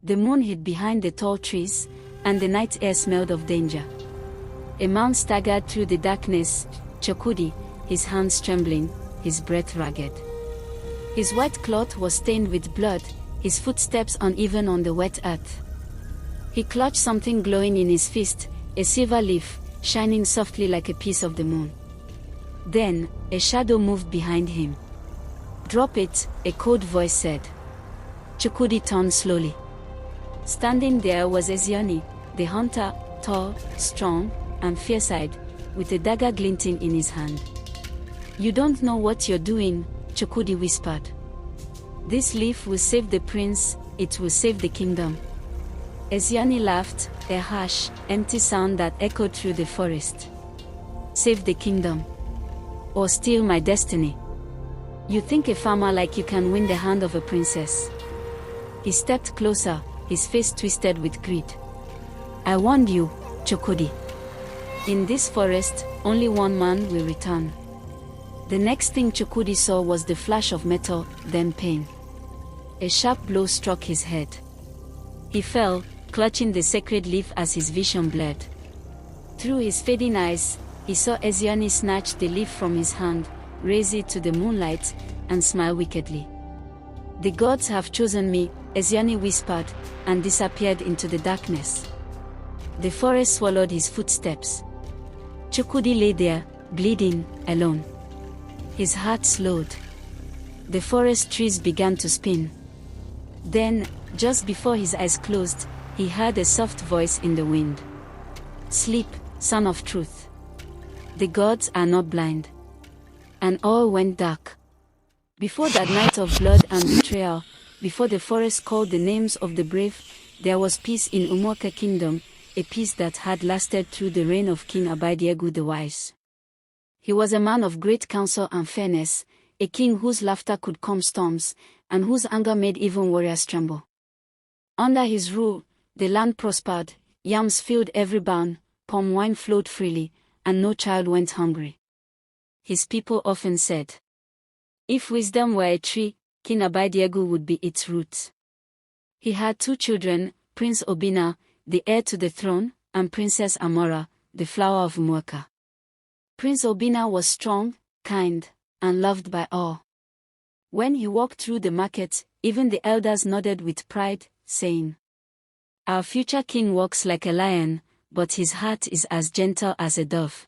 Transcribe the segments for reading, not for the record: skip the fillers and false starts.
The moon hid behind the tall trees, and the night air smelled of danger. A man staggered through the darkness, Chukwudi, his hands trembling, his breath ragged. His white cloth was stained with blood, his footsteps uneven on the wet earth. He clutched something glowing in his fist, a silver leaf, shining softly like a piece of the moon. Then, a shadow moved behind him. "Drop it," a cold voice said. Chukwudi turned slowly. Standing there was Ezioni, the hunter, tall, strong, and fierce-eyed, with a dagger glinting in his hand. "You don't know what you're doing," Chukwudi whispered. "This leaf will save the prince, it will save the kingdom." Ezioni laughed, a harsh, empty sound that echoed through the forest. "Save the kingdom? Or steal my destiny? You think a farmer like you can win the hand of a princess?" He stepped closer, his face twisted with greed. "I warned you, Chukwudi. In this forest, only one man will return." The next thing Chukwudi saw was the flash of metal, then pain. A sharp blow struck his head. He fell, clutching the sacred leaf as his vision blurred. Through his fading eyes, he saw Ezioni snatch the leaf from his hand, raise it to the moonlight, and smile wickedly. "The gods have chosen me," Ezioni whispered, and disappeared into the darkness. The forest swallowed his footsteps. Chukwudi lay there, bleeding, alone. His heart slowed. The forest trees began to spin. Then, just before his eyes closed, he heard a soft voice in the wind. "Sleep, son of truth. The gods are not blind." And all went dark. Before that night of blood and betrayal, before the forest called the names of the brave, there was peace in Umuoka kingdom, a peace that had lasted through the reign of King Abaidiegu the Wise. He was a man of great counsel and fairness, a king whose laughter could calm storms, and whose anger made even warriors tremble. Under his rule, the land prospered, yams filled every barn, palm wine flowed freely, and no child went hungry. His people often said, "If wisdom were a tree, King Abaidiegu would be its root." He had 2 children, Prince Obinna, the heir to the throne, and Princess Amora, the flower of Umuoka. Prince Obinna was strong, kind, and loved by all. When he walked through the market, even the elders nodded with pride, saying, "Our future king walks like a lion, but his heart is as gentle as a dove."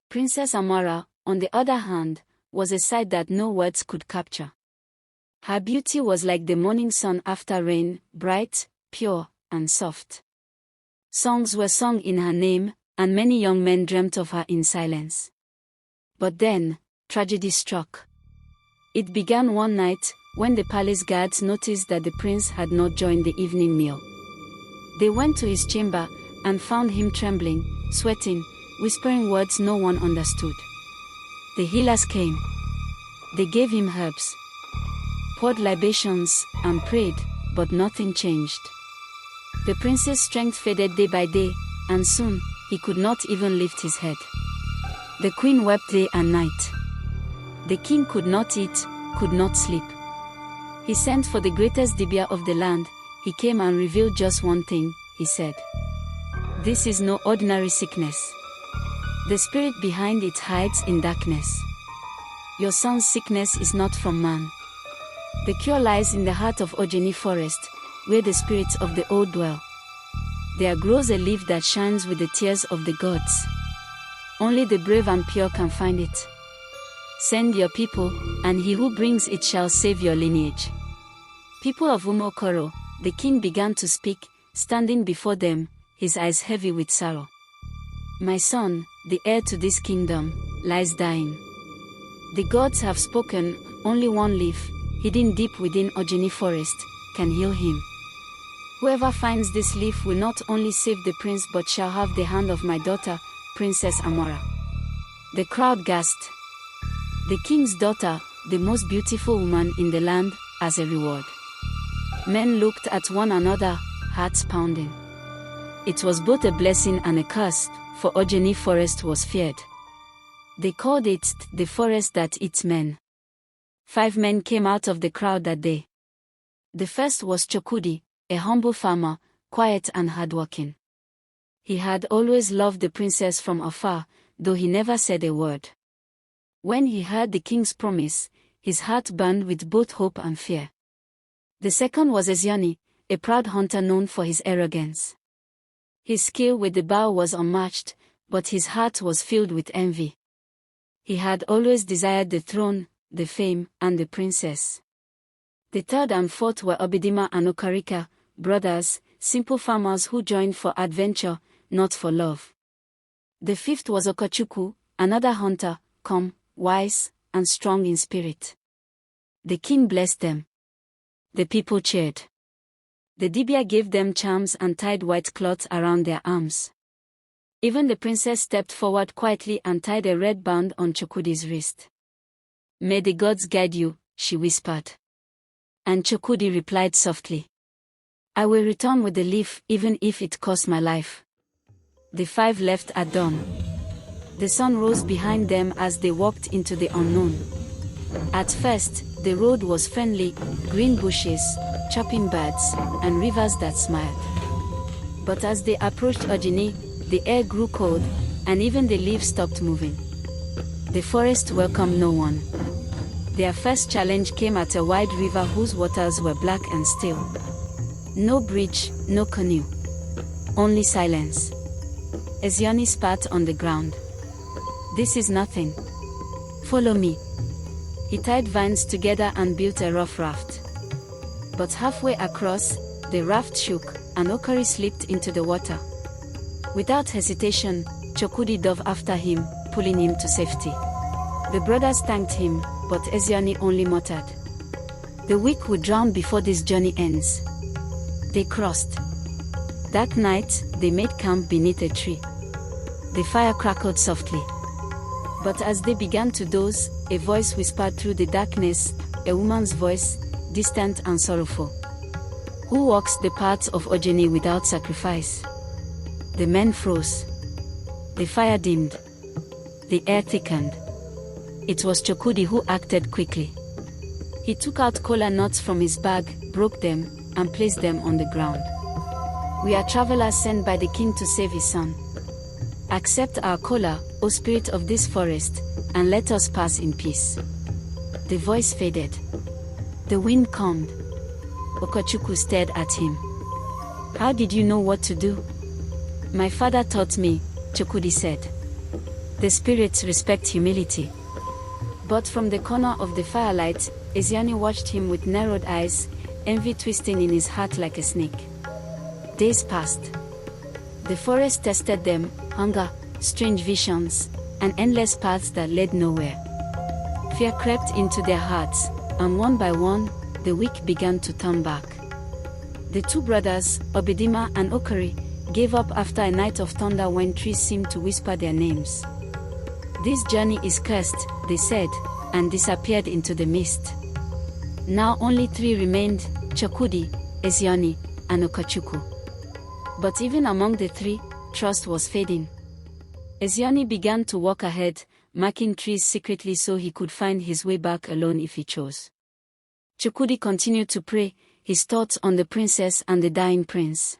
Princess Amora, on the other hand, was a sight that no words could capture. Her beauty was like the morning sun after rain, bright, pure, and soft. Songs were sung in her name, and many young men dreamt of her in silence. But then, tragedy struck. It began one night, when the palace guards noticed that the prince had not joined the evening meal. They went to his chamber, and found him trembling, sweating, whispering words no one understood. The healers came. They gave him herbs, poured libations, and prayed, but nothing changed. The prince's strength faded day by day, and soon, he could not even lift his head. The queen wept day and night. The king could not eat, could not sleep. He sent for the greatest Dibia of the land. He came and revealed just one thing, he said. "This is no ordinary sickness. The spirit behind it hides in darkness. Your son's sickness is not from man. The cure lies in the heart of Ojani Forest, where the spirits of the old dwell. There grows a leaf that shines with the tears of the gods. Only the brave and pure can find it. Send your people, and he who brings it shall save your lineage." People of Umuoka, the king began to speak, standing before them, his eyes heavy with sorrow. "My son, the heir to this kingdom, lies dying. The gods have spoken, only one leaf, hidden deep within Ojani Forest, can heal him. Whoever finds this leaf will not only save the prince but shall have the hand of my daughter, Princess Amora." The crowd gasped. The king's daughter, the most beautiful woman in the land, as a reward. Men looked at one another, hearts pounding. It was both a blessing and a curse, for Ojani Forest was feared. They called it the forest that eats men. 5 men came out of the crowd that day. The first was Chukwudi, a humble farmer, quiet and hardworking. He had always loved the princess from afar, though he never said a word. When he heard the king's promise, his heart burned with both hope and fear. The second was Ojani, a proud hunter known for his arrogance. His skill with the bow was unmatched, but his heart was filled with envy. He had always desired the throne, the fame, and the princess. The third and fourth were Obinna and Okarika, brothers, simple farmers who joined for adventure, not for love. The fifth was Okachukwu, another hunter, calm, wise, and strong in spirit. The king blessed them. The people cheered. The Dibia gave them charms and tied white cloths around their arms. Even the princess stepped forward quietly and tied a red band on Chukwudi's wrist. "May the gods guide you," she whispered. And Chukwudi replied softly, "I will return with the leaf even if it costs my life." The five left at dawn. The sun rose behind them as they walked into the unknown. At first, the road was friendly, green bushes, chirping birds, and rivers that smiled. But as they approached Ojani, the air grew cold, and even the leaves stopped moving. The forest welcomed no one. Their first challenge came at a wide river whose waters were black and still. No bridge, no canoe. Only silence. Ojani spat on the ground. "This is nothing. Follow me." He tied vines together and built a rough raft. But halfway across, the raft shook, and Okari slipped into the water. Without hesitation, Chukwudi dove after him, pulling him to safety. The brothers thanked him, but Ojani only muttered, "The weak will drown before this journey ends." They crossed. That night, they made camp beneath a tree. The fire crackled softly. But as they began to doze, a voice whispered through the darkness, a woman's voice, distant and sorrowful. "Who walks the paths of Ojani without sacrifice?" The men froze. The fire dimmed. The air thickened. It was Chukwudi who acted quickly. He took out kola nuts from his bag, broke them, and placed them on the ground. "We are travelers sent by the king to save his son. Accept our kola, O spirit of this forest, and let us pass in peace." The voice faded. The wind calmed. Okachukwu stared at him. "How did you know what to do?" "My father taught me," Chukwudi said. "The spirits respect humility." But from the corner of the firelight, Ojani watched him with narrowed eyes, envy twisting in his heart like a snake. Days passed. The forest tested them, hunger, strange visions, and endless paths that led nowhere. Fear crept into their hearts, and one by one, the weak began to turn back. The two brothers, Obinna and Okari, gave up after a night of thunder when trees seemed to whisper their names. "This journey is cursed," they said, and disappeared into the mist. Now only three remained, Chukwudi, Ojani, and Okachukwu. But even among the three, trust was fading. Ojani began to walk ahead, marking trees secretly so he could find his way back alone if he chose. Chukwudi continued to pray, his thoughts on the princess and the dying prince.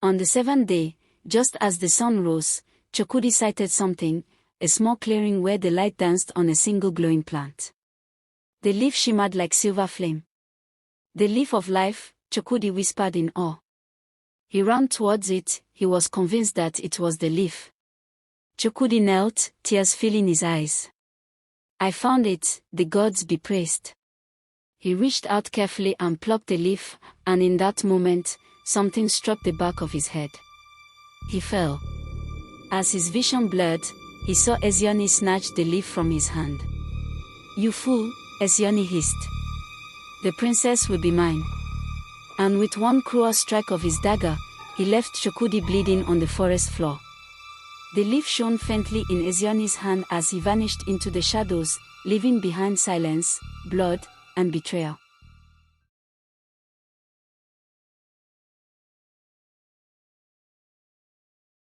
On the seventh day, just as the sun rose, Chukwudi sighted something, a small clearing where the light danced on a single glowing plant. The leaf shimmered like silver flame. "The leaf of life," Chukwudi whispered in awe. He ran towards it, he was convinced that it was the leaf. Chukwudi knelt, tears filling his eyes. "I found it, the gods be praised." He reached out carefully and plucked the leaf, and in that moment, something struck the back of his head. He fell. As his vision blurred, he saw Ojani snatch the leaf from his hand. "You fool," Ojani hissed. "The princess will be mine." And with one cruel strike of his dagger, he left Chukwudi bleeding on the forest floor. The leaf shone faintly in Ojani's hand as he vanished into the shadows, leaving behind silence, blood, and betrayal.